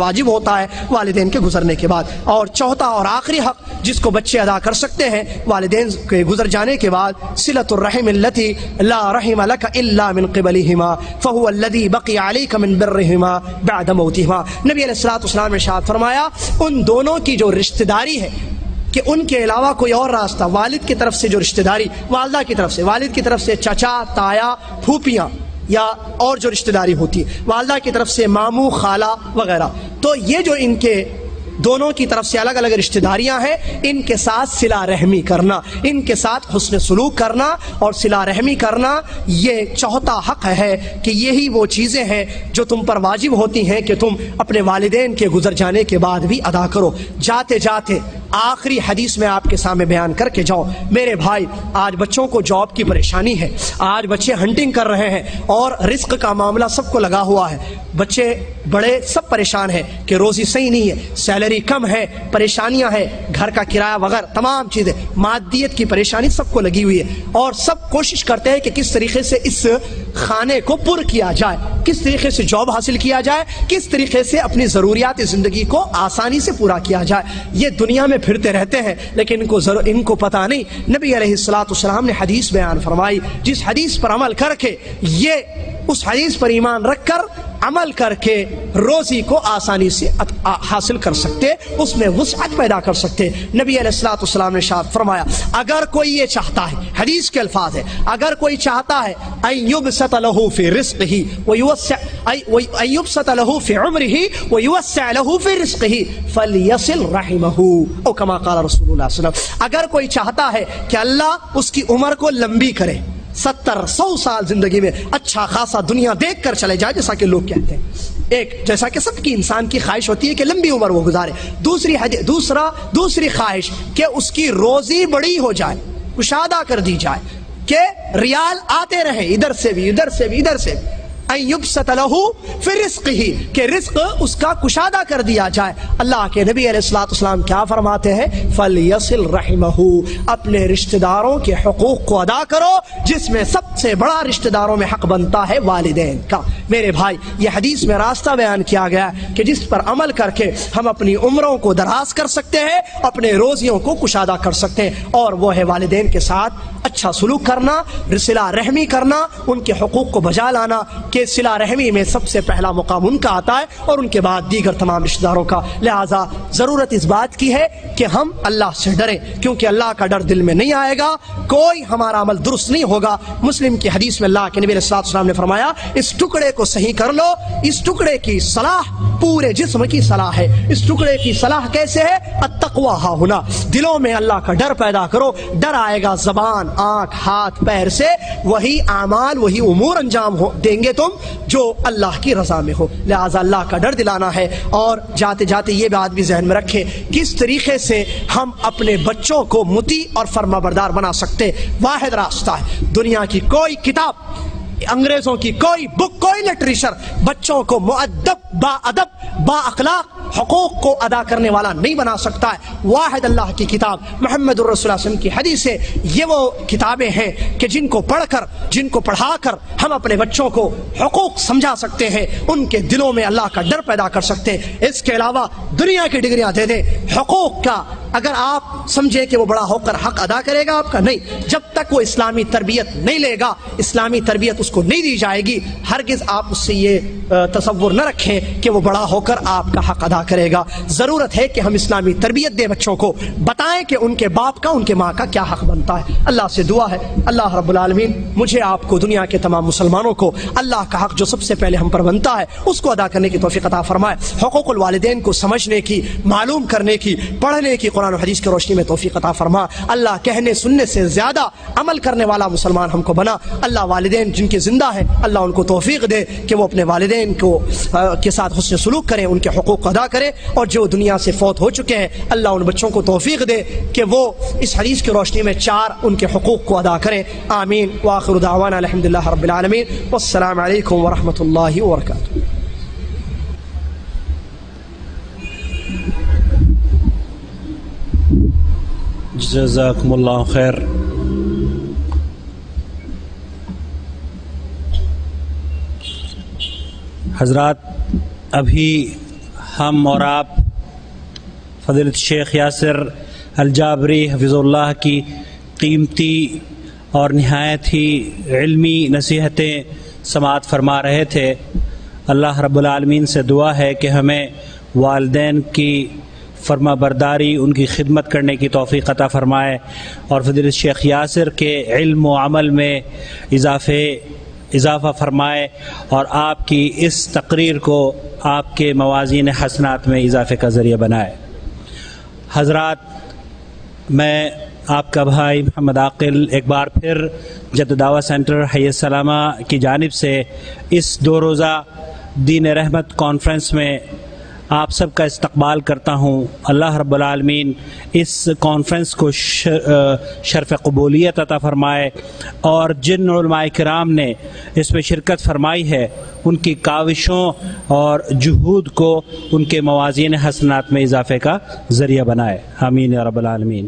واجب ہوتا ہے والدین کے گزرنے کے بعد۔ اور چوتھا اور آخری حق جس کو بچے ادا کر سکتے ہیں والدین کے گزر جانے کے بعد، صلۃ الرحم التي لا رحم لك الا من قبلهما فهو الذي بقي عليك من برهما بعد موتهما۔ نبی علیہ الصلوۃ والسلام نے ارشاد فرمایا ان دونوں کی جو رشتہ داری ہے کہ ان کے علاوہ کوئی اور راستہ، والد کی طرف سے جو رشتہ داری، والدہ کی طرف سے، والد کی طرف سے چچا، تایا، پھوپھیاں یا اور جو رشتہ داری ہوتی ہے، والدہ کی طرف سے ماموں، خالہ وغیرہ، تو یہ جو ان کے دونوں کی طرف سے الگ الگ رشتہ داریاں ہیں، ان کے ساتھ صلہ رحمی کرنا، ان کے ساتھ حسن سلوک کرنا اور صلہ رحمی کرنا، یہ چوتھا حق ہے کہ یہی وہ چیزیں ہیں جو تم پر واجب ہوتی ہیں کہ تم اپنے والدین کے گزر جانے کے بعد بھی ادا کرو۔ جاتے جاتے آخری حدیث میں آپ کے سامنے بیان کر کے جاؤ، میرے بھائی آج بچوں کو جاب کی پریشانی ہے، آج بچے ہنٹنگ کر رہے ہیں اور رزق کا معاملہ سب کو لگا ہوا ہے، بچے بڑے سب پریشان ہیں کہ روزی صحیح نہیں ہے، سیلری کم ہے، پریشانیاں ہیں، گھر کا کرایہ وغیرہ تمام چیزیں، مادیت کی پریشانی سب کو لگی ہوئی ہے، اور سب کوشش کرتے ہیں کہ کس طریقے سے اس خانے کو پر کیا جائے، کس طریقے سے جاب حاصل کیا جائے، کس طریقے سے اپنی ضروریات زندگی کو آسانی سے پورا کیا جائے۔ یہ دنیا میں پھرتے رہتے ہیں لیکن ان کو پتہ نہیں۔ نبی علیہ الصلوۃ والسلام نے حدیث بیان فرمائی، جس حدیث پر عمل کر کے، یہ اس حدیث پر ایمان رکھ کر عمل کر کے روزی کو آسانی سے حاصل کر سکتے، اس میں وسعت پیدا کر سکتے۔ نبی علیہ الصلوۃ والسلام نے ارشاد فرمایا اگر کوئی یہ چاہتا ہے، حدیث کے الفاظ ہے، اگر کوئی چاہتا ہے ان یبسط له فی رزقہ ویوسع ان یبسط له فی عمرہ ویوسع له فی رزقہ فلیصل رحمہ، او کما قال رسول اللہ صلی اللہ علیہ وسلم، اگر کوئی چاہتا ہے کہ اللہ اس کی عمر کو لمبی کرے، 70-100 سال زندگی میں اچھا خاصا دنیا دیکھ کر چلے جائے، جیسا کہ لوگ کہتے ہیں، ایک جیسا کہ سب کی انسان کی خواہش ہوتی ہے کہ لمبی عمر وہ گزارے، دوسری خواہش کہ اس کی روزی بڑی ہو جائے، کشادہ کر دی جائے، کہ ریال آتے رہے ادھر سے بھی ادھر سے بھی ادھر سے بھی، ان یبسط له فی رزقہ، کہ رزق اس کا کشادہ کر دیا جائے۔ اللہ کے نبی علیہ الصلوۃ والسلام کیا فرماتے ہیں؟ فلیصل رحمہ، اپنے رشتہ داروں کے حقوق کو ادا کرو، جس میں سب سے بڑا رشتہ داروں میں حق بنتا ہے والدین کا۔ میرے بھائی یہ حدیث میں راستہ بیان کیا گیا کہ جس پر عمل کر کے ہم اپنی عمروں کو دراز کر سکتے ہیں، اپنے روزیوں کو کشادہ کر سکتے ہیں، اور وہ ہے والدین کے ساتھ اچھا سلوک کرنا، صلہ رحمی کرنا، ان کے حقوق کو بجا لانا، کہ صلہ رحمی میں سب سے پہلا مقام ان کا آتا ہے اور ان کے بعد دیگر تمام رشتہ داروں کا۔ لہٰذا ضرورت اس بات کی ہے کہ ہم اللہ سے ڈریں، کیونکہ اللہ کا ڈر دل میں نہیں آئے گا کوئی ہمارا عمل درست نہیں ہوگا۔ مسلم کی حدیث میں اللہ کے نبی علیہ الصلوۃ والسلام نے فرمایا اس ٹکڑے کو صحیح کر لو، اس ٹکڑے کی صلاح پورے جسم کی صلاح ہے۔ اس ٹکڑے کی صلاح کیسے ہے؟ التقوی ہا ہنا، دلوں میں اللہ کا ڈر پیدا کرو، ڈر آئے گا زبان، آنکھ، ہاتھ، پیر سے وہی اعمال، وہی امور انجام دیں گے تم جو اللہ کی رضا میں ہو۔ لہذا اللہ کا ڈر دلانا ہے، اور جاتے جاتے یہ بات بھی ذہن میں رکھے کس طریقے سے ہم اپنے بچوں کو مطیع اور فرما بردار بنا سکتے۔ واحد راستہ ہے، دنیا کی کوئی کتاب، انگریزوں کی کوئی بک، کوئی لٹریچر بچوں کو مؤدب، با ادب، با اخلاق، حقوق کو ادا کرنے والا نہیں بنا سکتا ہے۔ واحد اللہ کی کتاب محمد الرسول صلی اللہ علیہ وسلم کی حدیث ہے، یہ وہ کتابیں ہیں کہ جن کو پڑھ کر، جن کو پڑھا کر ہم اپنے بچوں کو حقوق سمجھا سکتے ہیں، ان کے دلوں میں اللہ کا ڈر پیدا کر سکتے ہیں۔ اس کے علاوہ دنیا کی ڈگریاں دے دیں حقوق کا، اگر آپ سمجھیں کہ وہ بڑا ہو کر حق ادا کرے گا آپ کا، نہیں، جب تک وہ اسلامی تربیت نہیں لے گا، اسلامی تربیت اس کو نہیں دی جائے گی، ہرگز آپ اس سے یہ تصور نہ رکھیں کہ وہ بڑا ہو کر آپ کا حق ادا کرے گا۔ ضرورت ہے کہ ہم اسلامی تربیت دیں بچوں کو، بتائیں کہ ان کے باپ کا، ان کے ماں کا کیا حق بنتا ہے۔ اللہ سے دعا ہے اللہ رب العالمین مجھے آپ کو، دنیا کے تمام مسلمانوں کو اللہ کا حق جو سب سے پہلے ہم پر بنتا ہے اس کو ادا کرنے کی توفیق عطا فرمائے، حقوق الوالدین کو سمجھنے کی، معلوم کرنے کی، پڑھنے کی، قرآن و حدیث کی روشنی میں توفیق عطا فرما۔ اللہ کہنے سننے سے زیادہ عمل کرنے والا مسلمان ہم کو بنا۔ اللہ والدین جن کے زندہ ہیں اللہ ان کو توفیق دے کہ وہ اپنے والدین کو کے ساتھ حسن سلوک کریں، ان کے حقوق کو ادا کریں، اور جو دنیا سے فوت ہو چکے ہیں اللہ ان بچوں کو توفیق دے کہ وہ اس حدیث کی روشنی میں 4 ان کے حقوق کو ادا کریں۔ آمین۔ وآخر دعوانا الحمدللہ رب العالمین، والسلام علیکم ورحمۃ اللہ وبرکاتہ۔ جزاکم اللہ خیر۔ حضرات ابھی ہم اور آپ فضیلت شیخ یاسر الجابری حفظ اللہ کی قیمتی اور نہایت ہی علمی نصیحتیں سماعت فرما رہے تھے۔ اللہ رب العالمین سے دعا ہے کہ ہمیں والدین کی فرما برداری، ان کی خدمت کرنے کی توفیق عطا فرمائے، اور فضیلت شیخ یاسر کے علم و عمل میں اضافہ فرمائے، اور آپ کی اس تقریر کو آپ کے موازین حسنات میں اضافے کا ذریعہ بنائے۔ حضرات، میں آپ کا بھائی محمد عاقل ایک بار پھر جد دعویٰ سینٹر حی السلامہ کی جانب سے اس 2 روزہ دین رحمت کانفرنس میں آپ سب کا استقبال کرتا ہوں۔ اللہ رب العالمین اس کانفرنس کو شرف قبولیت عطا فرمائے، اور جن علماء کرام نے اس میں شرکت فرمائی ہے ان کی کاوشوں اور جہود کو ان کے موازین حسنات میں اضافے کا ذریعہ بنائے۔ آمین یا رب العالمین۔